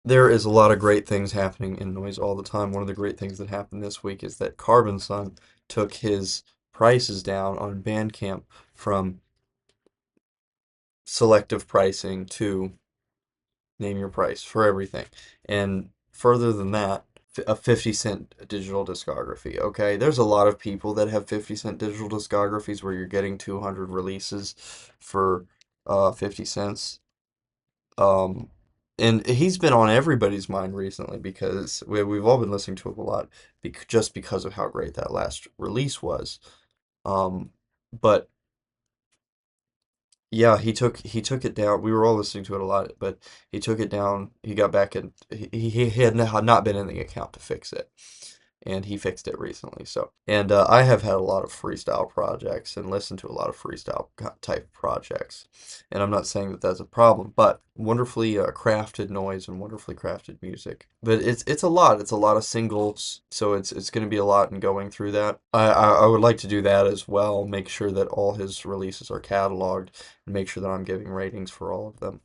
There is a lot of great things happening in noise all the time. One of the great things that happened this week is that Carbon Sun took his prices down on Bandcamp from selective pricing to name your price for everything. And further than that, a 50 cent digital discography. Okay, there's a lot of people that have 50 cent digital discographies where you're getting 200 releases for 50 cents. Um, and he's been on everybody's mind recently because we've all been listening to him a lot just because of how great that last release was. Um, but yeah, he took it down. We were all listening to it a lot, but he took it down. He got back and he had not been in the account to fix it, and he fixed it recently. So, and I have had a lot of freestyle projects and listened to a lot of freestyle type projects, and I'm not saying that that's a problem, but wonderfully crafted noise and wonderfully crafted music. But it's a lot. It's a lot of singles, so it's going to be a lot in going through that. I would like to do that as well. Make sure that all his releases are cataloged and make sure that I'm giving ratings for all of them.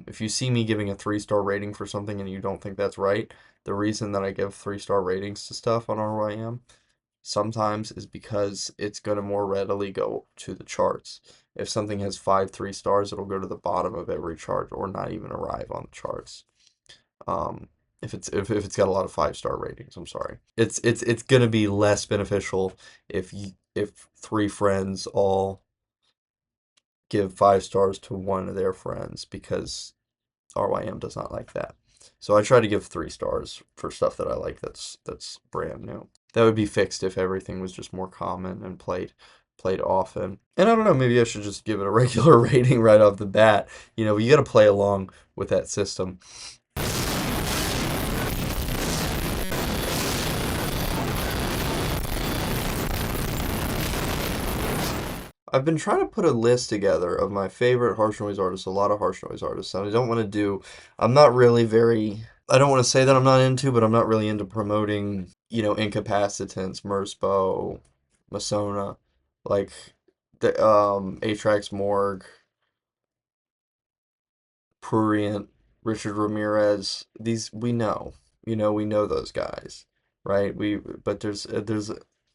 If you see me giving a 3-star rating for something and you don't think that's right, the reason that I give 3-star ratings to stuff on RYM sometimes is because it's going to more readily go to the charts. If something has 5 3 stars, it'll go to the bottom of every chart or not even arrive on the charts. Um, if it's got a lot of 5-star ratings, I'm sorry. It's going to be less beneficial if 3 friends all give 5 stars to one of their friends because RYM does not like that. So I try to give 3 stars for stuff that I like that's brand new. That would be fixed if everything was just more common and played often. And I don't know, maybe I should just give it a regular rating right off the bat. You got to play along with that system. I've been trying to put a list together of my favorite harsh noise artists, a lot of harsh noise artists, and I'm not really very, I don't want to say that I'm not into, but I'm not really into promoting, Incapacitants, Mersbo, Masona, like the Atrax Morgue, Prurient, Richard Ramirez. These we know those guys, right? But there's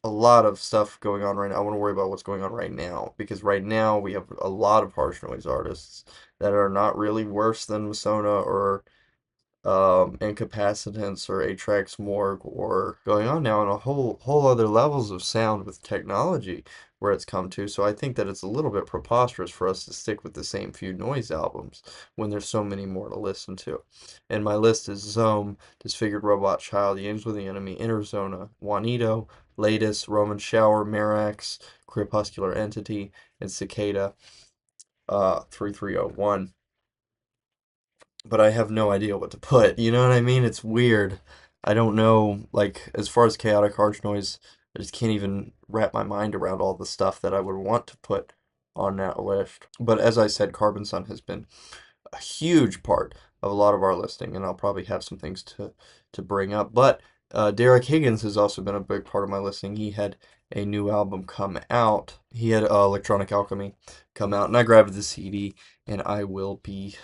a lot of stuff going on right now. I want to worry about what's going on right now because right now we have a lot of harsh noise artists that are not really worse than Masona or incapacitants or Atrax Morgue or going on now on a whole other levels of sound with technology where it's come to. So I think that it's a little bit preposterous for us to stick with the same few noise albums when there's so many more to listen to. And my list is Zome, Disfigured Robot Child, The Angel of the Enemy, Interzona, Juanito, Latest, Roman Shower, Marax, Crepuscular Entity, and Cicada 3301, but I have no idea what to put. You know what I mean? It's weird. I don't know, like, as far as chaotic harsh noise, I just can't even wrap my mind around all the stuff that I would want to put on that list. But as I said, Carbon Sun has been a huge part of a lot of our listing, and I'll probably have some things to bring up. But Derek Higgins has also been a big part of my listing. He had a new album come out. He had Electronic Alchemy come out, and I grabbed the CD, and I will be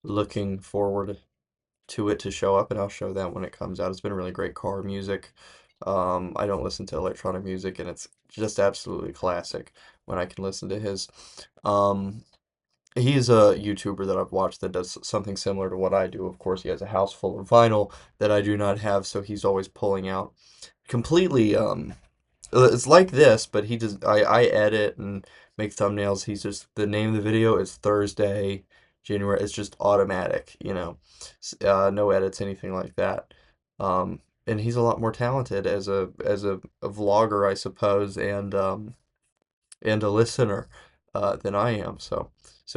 looking forward to it to show up, and I'll show that when it comes out. It's been really great car music. I don't listen to electronic music, and it's just absolutely classic when I can listen to his. Um, he's a YouTuber that I've watched that does something similar to what I do. Of course, he has a house full of vinyl that I do not have, so he's always pulling out completely. It's like this, but he does. I edit and make thumbnails. He's just the name of the video is Thursday, January. It's just automatic, no edits, anything like that. And he's a lot more talented as a vlogger, I suppose, and a listener than I am. So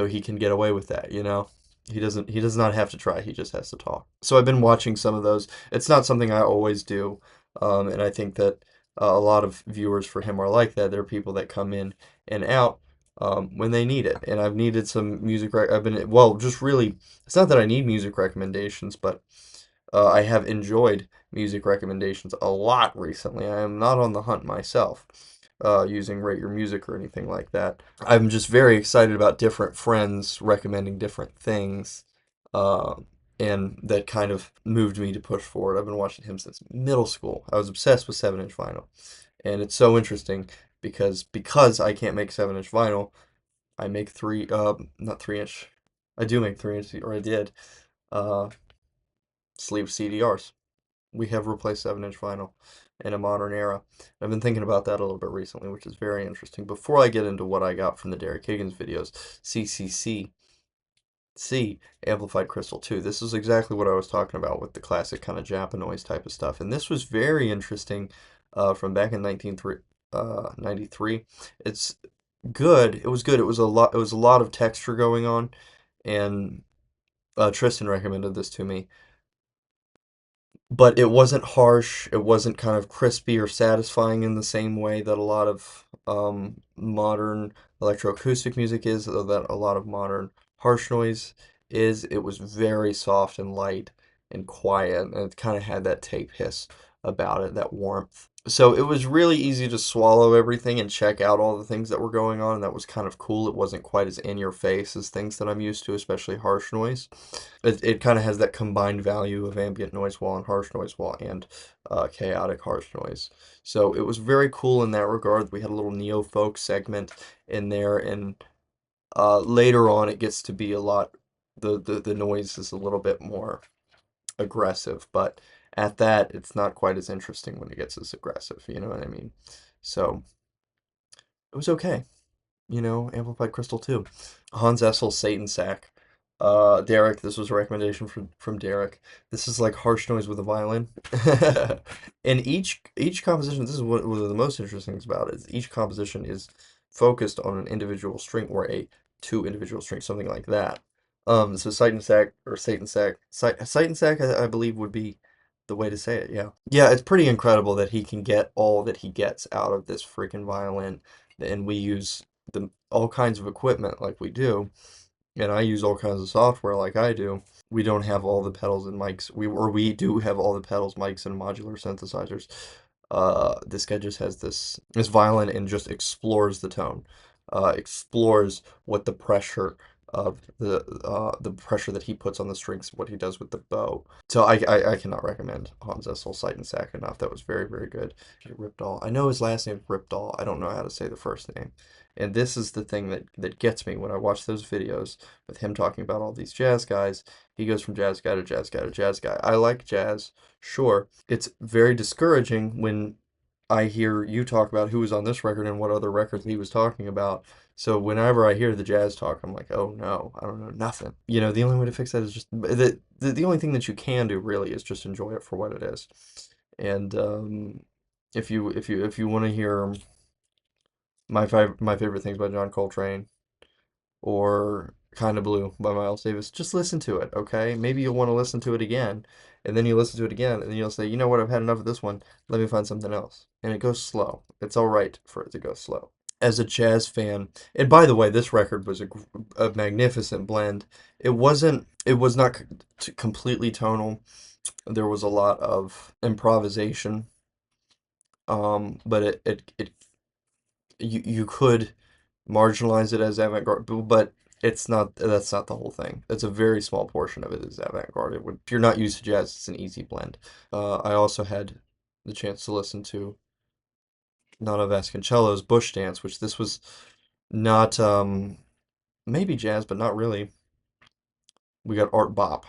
he can get away with that. He does not have to try. He just has to talk. So I've been watching some of those. It's not something I always do, and I think that a lot of viewers for him are like that. There are people that come in and out when they need it, and I've needed some music. I've been well, just really. It's not that I need music recommendations, but I have enjoyed music recommendations a lot recently. I am not on the hunt myself, using Rate Your Music or anything like that. I'm just very excited about different friends recommending different things. and that kind of moved me to push forward. I've been watching him since middle school. I was obsessed with 7-inch vinyl, and it's so interesting because I can't make 7-inch vinyl. I make not 3-inch. I do make 3-inch, or I did. Uh, Sleeve CDRs. We have replaced 7-inch vinyl in a modern era. I've been thinking about that a little bit recently, which is very interesting. Before I get into what I got from the Derek Higgins videos, C amplified crystal too. This is exactly what I was talking about with the classic kind of Japanoise type of stuff. And this was very interesting from back in 1993. It's good. It was good. It was a lot of texture going on, and Tristan recommended this to me. But it wasn't harsh. It wasn't kind of crispy or satisfying in the same way that a lot of modern electroacoustic music is, or that a lot of modern harsh noise is. It was very soft and light and quiet, and it kind of had that tape hiss about it, that warmth. So it was really easy to swallow everything and check out all the things that were going on, and that was kind of cool. It wasn't quite as in your face as things that I'm used to, especially harsh noise. It kind of has that combined value of ambient noise wall and harsh noise wall and chaotic harsh noise. So it was very cool in that regard. We had a little neo folk segment in there, and later on it gets to be a lot. The noise is a little bit more aggressive, but at that it's not quite as interesting when it gets as aggressive. You know what I mean? So it was okay. Amplified Crystal too. Hans Essel's Satan Sack. Derek, this was a recommendation from Derek. This is like harsh noise with a violin. And each composition, this is what one of the most interesting things about it, is each composition is focused on an individual string or a two individual strings, something like that. So Satan Sack or Satan Sack, Satan Sack, I believe would be the way to say it. Yeah, yeah, it's pretty incredible that he can get all that he gets out of this freaking violin, and we use all kinds of equipment like we do, and I use all kinds of software like I do. We don't have all the pedals and mics. We do have all the pedals, mics, and modular synthesizers. This guy just has this violin and just explores the tone, explores what the pressure of the pressure that he puts on the strings, what he does with the bow. So I cannot recommend Hans Essel's Sight and Sack enough. That was very, very good. Ripdahl. I know his last name is Ripdahl. I don't know how to say the first name. And this is the thing that gets me when I watch those videos with him talking about all these jazz guys. He goes from jazz guy to jazz guy to jazz guy. I like jazz, sure. It's very discouraging when I hear you talk about who was on this record and what other records he was talking about. So whenever I hear the jazz talk, I'm like, oh no, I don't know nothing. The only way to fix that is just the only thing that you can do really is just enjoy it for what it is. And if you want to hear my favorite things by John Coltrane or Kinda Blue by Miles Davis, just listen to it, okay? Maybe you'll want to listen to it again, and then you listen to it again, and then you'll say, you know what, I've had enough of this one. Let me find something else. And it goes slow. It's all right for it to go slow. As a jazz fan, and by the way, this record was a magnificent blend. It was not completely tonal. There was a lot of improvisation, but you could marginalize it as avant-garde, but that's not the whole thing. That's a very small portion of it is avant-garde. If you're not used to jazz, it's an easy blend. I also had the chance to listen to Nana Vasconcello's Bush Dance, which this was not maybe jazz, but not really. We got Art Bop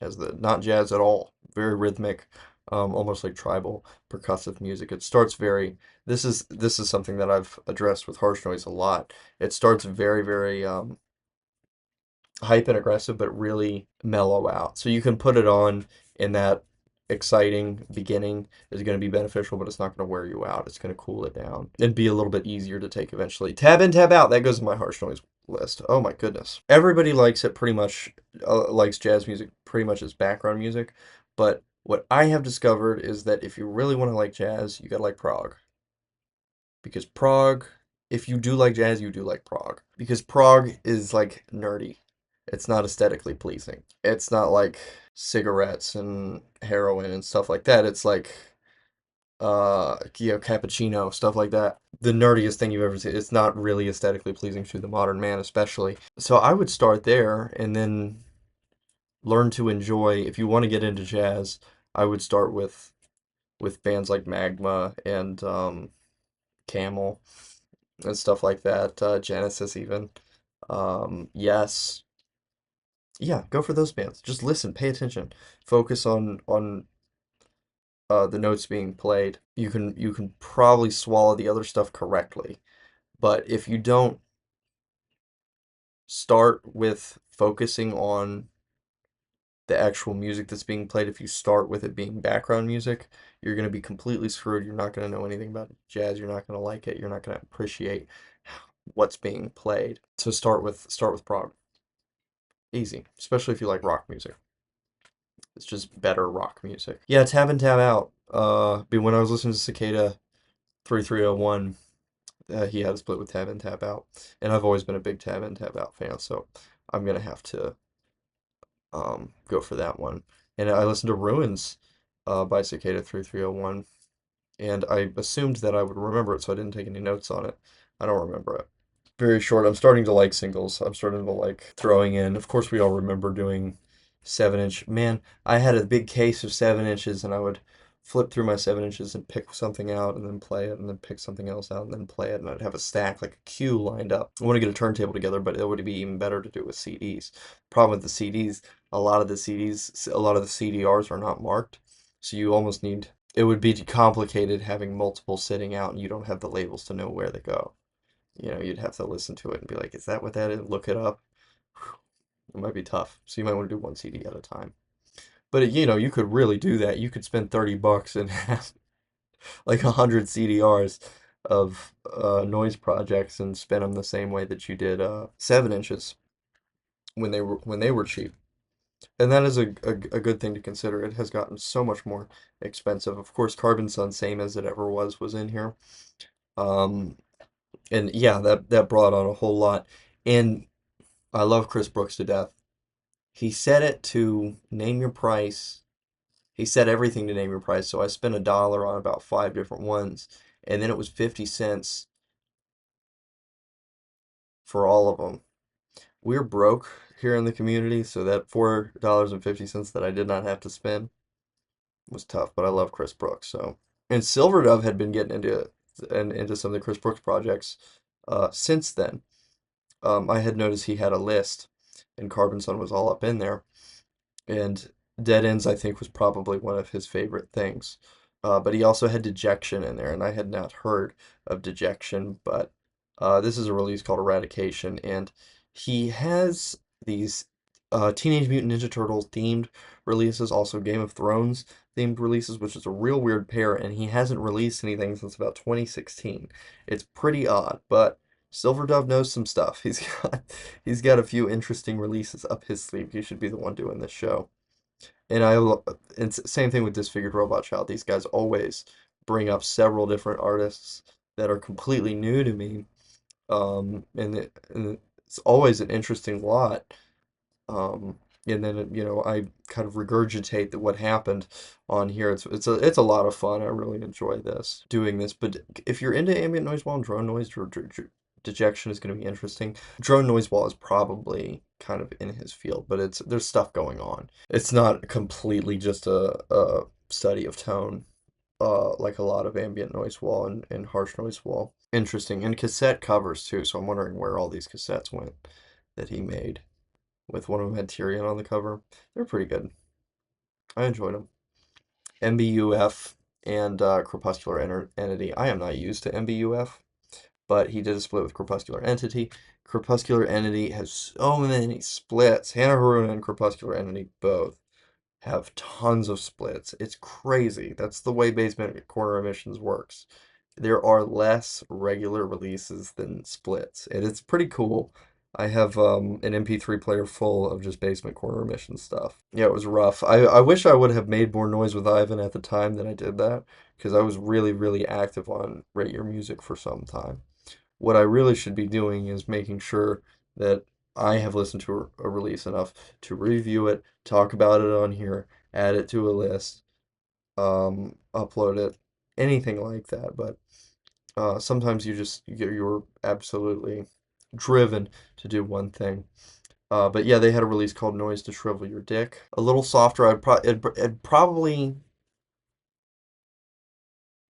as the not jazz at all. Very rhythmic, almost like tribal percussive music. It starts very. This is something that I've addressed with harsh noise a lot. It starts very, very hype and aggressive, but really mellow out. So you can put it on in that exciting beginning is going to be beneficial, but it's not going to wear you out. It's going to cool it down and be a little bit easier to take eventually. Tab in, tab out. That goes in my harsh noise list. Oh my goodness. Everybody likes it pretty much, likes jazz music pretty much as background music. But what I have discovered is that if you really want to like jazz, you got to like prog. Because prog, if you do like jazz, you do like prog. Because prog is like nerdy. It's not aesthetically pleasing. It's not like cigarettes and heroin and stuff like that. It's like cappuccino, stuff like that. The nerdiest thing you've ever seen. It's not really aesthetically pleasing to the modern man, especially. So I would start there and then learn to enjoy. If you want to get into jazz, I would start with bands like Magma and Camel and stuff like that. Genesis even. Yes. Yeah, go for those bands. Just listen, pay attention. Focus on the notes being played. You can probably swallow the other stuff correctly. But if you don't start with focusing on the actual music that's being played, if you start with it being background music, you're going to be completely screwed. You're not going to know anything about jazz. You're not going to like it. You're not going to appreciate what's being played. So start with prog. Easy, especially if you like rock music. It's just better rock music. Yeah, Tab and Tab Out. But when I was listening to Cicada 3301, he had a split with Tab and Tab Out, and I've always been a big Tab and Tab Out fan, so I'm gonna have to go for that one. And I listened to Ruins by Cicada 3301, and I assumed that I would remember it, so I didn't take any notes on it. I don't remember it. Very short. I'm starting to like singles. I'm starting to like throwing in. Of course, we all remember doing 7 inch. Man, I had a big case of 7 inches, and I would flip through my 7 inches and pick something out, and then play it, and then pick something else out, and then play it, and I'd have a stack like a queue lined up. I want to get a turntable together, but it would be even better to do it with CDs. Problem with the CDs, a lot of the CDRs are not marked, so you almost need. It would be complicated having multiple sitting out, and you don't have the labels to know where they go. You'd have to listen to it and be like, is that what that is? Look it up. It might be tough. So you might want to do one CD at a time. But you could really do that. You could spend $30 and have like 100 CDRs of noise projects and spin them the same way that you did 7 inches when they were cheap. And that is a good thing to consider. It has gotten so much more expensive. Of course, Carbon Sun, same as it ever was in here. Um, and yeah, that brought on a whole lot. And I love Chris Brooks to death. He set it to name your price. He set everything to name your price. So I spent $1 on about 5 different ones, and then it was 50 cents for all of them. We're broke here in the community, so that $4.50 that I did not have to spend was tough. But I love Chris Brooks. So, and Silver Dove had been getting into some of the Chris Brooks projects since then. I had noticed he had a list, and Carbon Sun was all up in there. And Dead Ends, I think, was probably one of his favorite things. But he also had Dejection in there, and I had not heard of Dejection, but this is a release called Eradication, and he has these Teenage Mutant Ninja Turtles themed releases, also Game of Thrones themed releases, which is a real weird pair, and he hasn't released anything since about 2016. It's pretty odd, but Silver Dove knows some stuff. He's got a few interesting releases up his sleeve. He should be the one doing this show. And same thing with Disfigured Robot Child. These guys always bring up several different artists that are completely new to me. And it's always an interesting lot. Um, and then I kind of regurgitate what happened on here. It's a lot of fun. I really enjoy doing this. But if you're into ambient noise wall and drone noise, Dejection is going to be interesting. Drone noise wall is probably kind of in his field, but there's stuff going on. It's not completely just a study of tone, like a lot of ambient noise wall and harsh noise wall. Interesting. And cassette covers too, so I'm wondering where all these cassettes went that he made. With one of them had Tyrion on the cover. They're pretty good. I enjoyed them. MBUF and Crepuscular Entity. I am not used to MBUF, but he did a split with Crepuscular Entity. Crepuscular Entity has so many splits. Hannah Haruna and Crepuscular Entity both have tons of splits. It's crazy. That's the way Basement Corner Emissions works. There are less regular releases than splits, and it's pretty cool. I have an MP3 player full of just Basement Corner Emissions stuff. Yeah, it was rough. I wish I would have made more noise with Ivan at the time that I did that, because I was really, really active on Rate Your Music for some time. What I really should be doing is making sure that I have listened to a release enough to review it, talk about it on here, add it to a list, upload it, anything like that. But sometimes you're absolutely driven to do one thing. But yeah, they had a release called Noise to Shrivel Your Dick. A little softer. It probably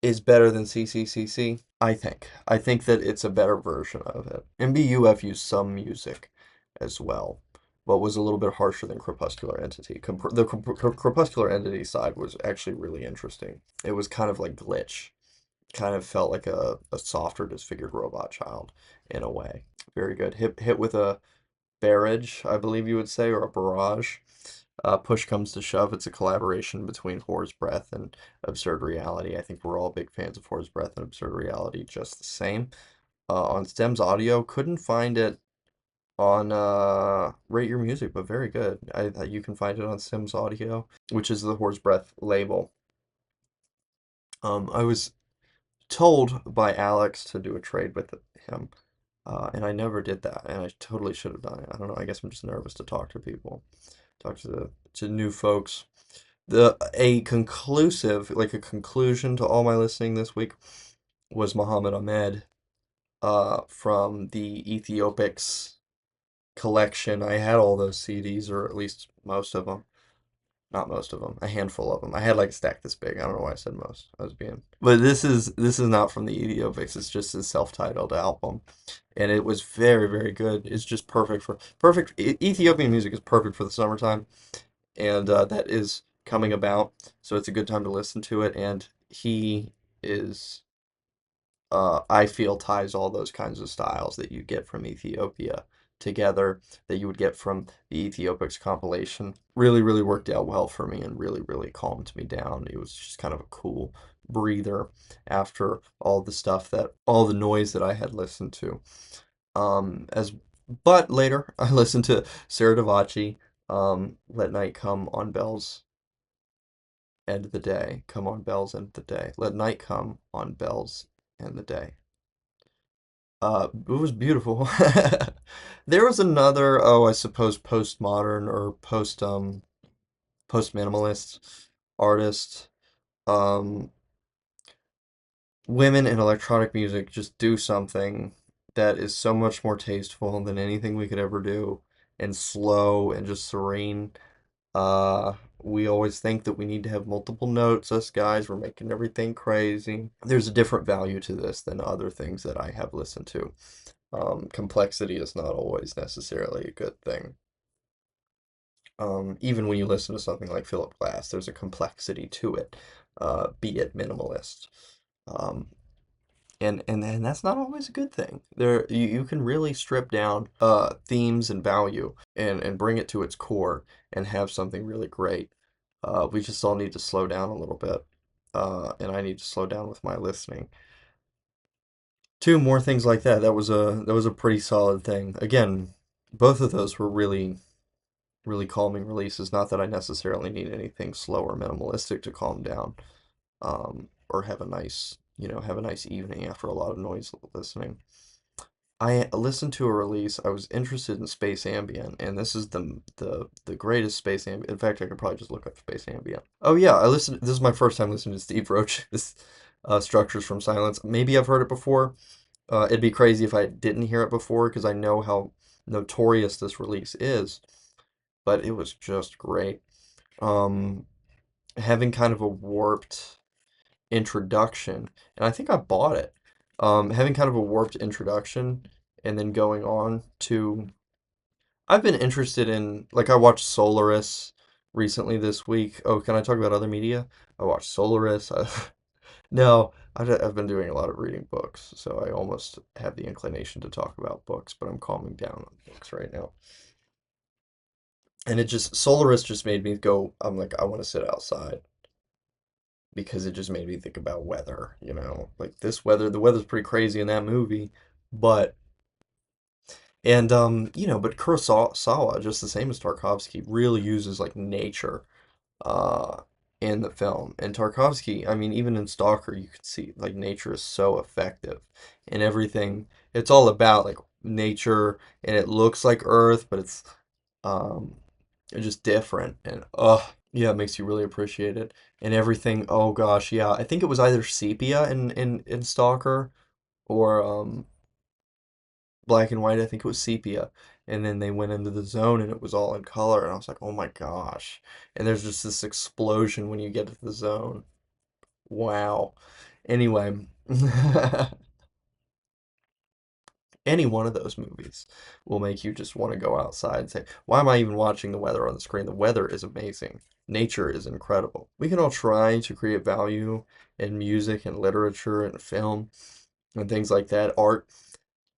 is better than CCCC. I think. I think that it's a better version of it. MBUF used some music as well, but was a little bit harsher than Crepuscular Entity. Crepuscular Entity side was actually really interesting. It was kind of like Glitch. Kind of felt like a softer disfigured robot child in a way. Very good. Hit with a barrage, I believe you would say, or a barrage. Push comes to shove, it's a collaboration between Horror's Breath and Absurd Reality. I think we're all big fans of Horror's Breath and Absurd Reality just the same. On Stems Audio, couldn't find it on Rate Your Music, but very good. You can find it on Stems Audio, which is the Horror's Breath label. I was told by Alex to do a trade with him, and I never did that, and I totally should have done it. I don't know. I guess I'm just nervous to talk to people, talk to new folks. The a conclusive, like a conclusion to all my listening this week was Muhammad Ahmed, from the Ethiopics collection. I had all those CDs, or at least most of them. Not most of them, a handful of them. I had like a stack this big. I don't know why I said most. I was being, but this is not from the Ethiopics. It's just his self-titled album, and it was very very good. It's just perfect. Ethiopian music is perfect for the summertime, and that is coming about. So it's a good time to listen to it. And he is, I feel, ties all those kinds of styles that you get from Ethiopia together, that you would get from the Ethiopics compilation. Really, really worked out well for me and really, really calmed me down. It was just kind of a cool breather after all the noise that I had listened to. As but later I listened to Sarah Davachi, Let Night Come on Bells End of the Day. Come on Bells End of the Day. Let Night Come on Bells End the Day. It was beautiful. There was another, oh, I suppose postmodern or post minimalist artist. Um, Women in electronic music just do something that is so much more tasteful than anything we could ever do, and slow and just serene. We always think that we need to have multiple notes, us guys, we're making everything crazy. There's a different value to this than other things that I have listened to. Complexity is not always necessarily a good thing. Even when you listen to something like Philip Glass, there's a complexity to it, be it minimalist. Um, and that's not always a good thing. You can really strip down themes and value and bring it to its core and have something really great. We just all need to slow down a little bit. And I need to slow down with my listening. Two more things like that. That was a pretty solid thing. Again, both of those were really really calming releases. Not that I necessarily need anything slow or minimalistic to calm down, or have a nice evening after a lot of noise listening. I listened to a release. I was interested in space ambient, and this is the greatest space ambient. In fact, I could probably just look up space ambient. Oh yeah, I listened. This is my first time listening to Steve Roach's Structures from Silence. Maybe I've heard it before. It'd be crazy if I didn't hear it before because I know how notorious this release is, but it was just great. Um, Having kind of a warped introduction, and I think I bought it. Having kind of a warped introduction, and then going on to, I've been interested in, like, I watched Solaris recently this week. Oh, can I talk about other media? I watched Solaris. No, I've been doing a lot of reading books, so I almost have the inclination to talk about books, but I'm calming down on books right now. And Solaris just made me go, I'm like, I want to sit outside because it just made me think about weather, like this weather, the weather's pretty crazy in that movie, but, but Kurosawa, just the same as Tarkovsky, really uses like nature, uh, in the film. And Tarkovsky, I mean, even in Stalker, you can see like nature is so effective in everything. It's all about like nature, and it looks like Earth, but um, it's just different. And yeah, it makes you really appreciate it and everything. Oh gosh, yeah. I think it was either sepia in Stalker or black and white. I think it was sepia. and then they went into the zone and it was all in color, and I was like, oh my gosh. And there's just this explosion when you get to the zone. Wow. Anyway, any one of those movies will make you just want to go outside and say, why am I even watching the weather on the screen? The weather is amazing. Nature is incredible. We can all try to create value in music and literature and film and things like that, art,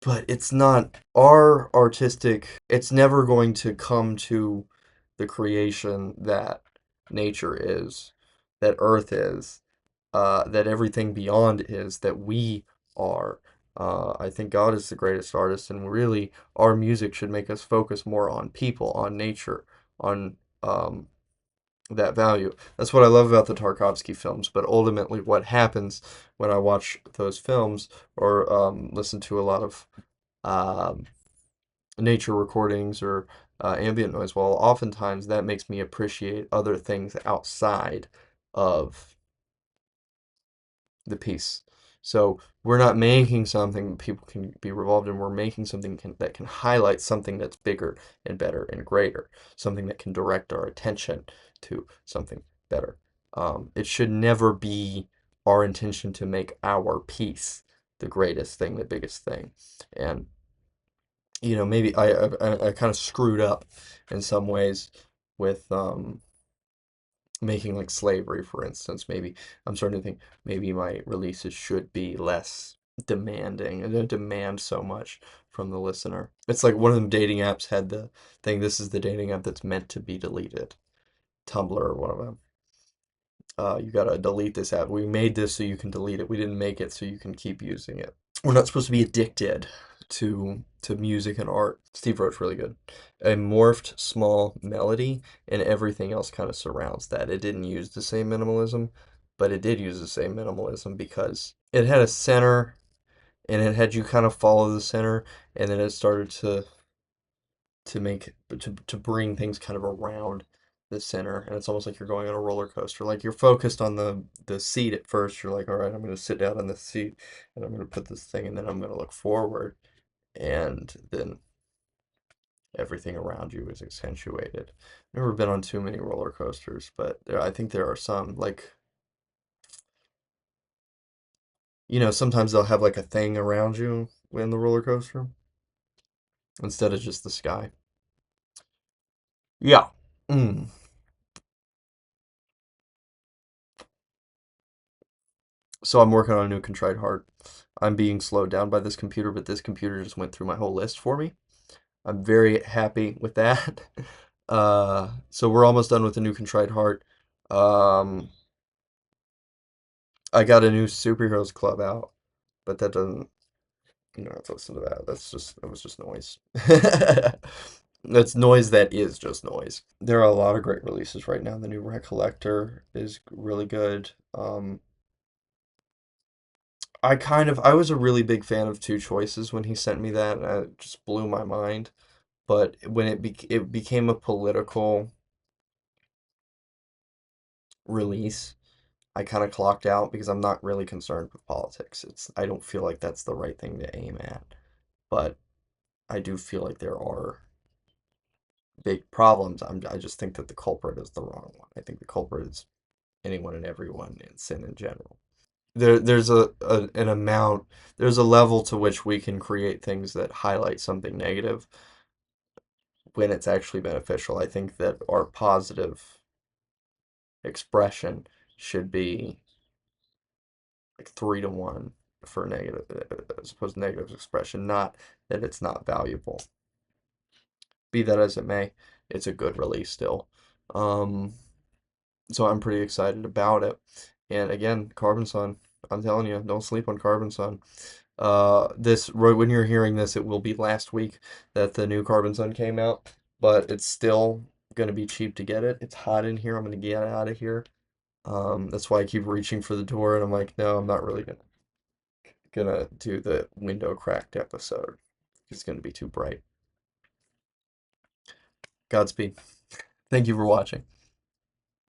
but it's not our artistic, it's never going to come to the creation that nature is, that earth is, that everything beyond is, that we are. I think God is the greatest artist, and really, our music should make us focus more on people, on nature, on that value. That's what I love about the Tarkovsky films. But ultimately, what happens when I watch those films or listen to a lot of um, nature recordings or ambient noise, well, oftentimes that makes me appreciate other things outside of the piece. So we're not making something that people can be revolved in. We're making something that can highlight something that's bigger and better and greater, something that can direct our attention to something better. It should never be our intention to make our piece the greatest thing, the biggest thing. And maybe I kind of screwed up in some ways with making like slavery, for instance. Maybe I'm starting to think maybe my releases should be less demanding. I don't demand so much from the listener. It's like one of them dating apps had the thing, this is the dating app that's meant to be deleted. Tumblr or one of them. You gotta delete this app. We made this so you can delete it. We didn't make it so you can keep using it. We're not supposed to be addicted to music and art. Steve Roach really good. A morphed small melody and everything else kind of surrounds that. It didn't use the same minimalism, but it did use the same minimalism because it had a center and it had you kind of follow the center, and then it started to bring things kind of around the center, and it's almost like you're going on a roller coaster. Like you're focused on the seat at first. You're like, all right, I'm going to sit down on the seat and I'm going to put this thing, and then I'm going to look forward, and then everything around you is accentuated. Never been on too many roller coasters, but I think there are some. Like, sometimes they'll have like a thing around you in the roller coaster instead of just the sky. Yeah. Mm. So I'm working on a new contrite heart. I'm being slowed down by this computer, but this computer just went through my whole list for me. I'm very happy with that. So we're almost done with the new contrite heart. Um, I got a new superheroes club out, but that doesn't, you don't have to listen to that. That was just noise. That's noise that is just noise. There are a lot of great releases right now. The new Recollector is really good. I was a really big fan of Two Choices when he sent me that, and it just blew my mind. But when it became a political release, I kind of clocked out because I'm not really concerned with politics. I don't feel like that's the right thing to aim at. But I do feel like there are big problems. I just think that the culprit is the wrong one. I think the culprit is anyone and everyone in sin in general. There's an amount, there's a level to which we can create things that highlight something negative when it's actually beneficial. I think that our positive expression should be like 3 to 1 for negative, as opposed to negative expression. Not that it's not valuable. Be that as it may, it's a good release still. Um, so I'm pretty excited about it. And again, Carbon Sun. I'm telling you, don't sleep on Carbon Sun. This right when you're hearing this, it will be last week that the new Carbon Sun came out, but it's still gonna be cheap to get it. It's hot in here. I'm gonna get out of here. That's why I keep reaching for the door, and I'm like, no, I'm not really gonna do the window cracked episode. It's gonna be too bright. Godspeed. Thank you for watching.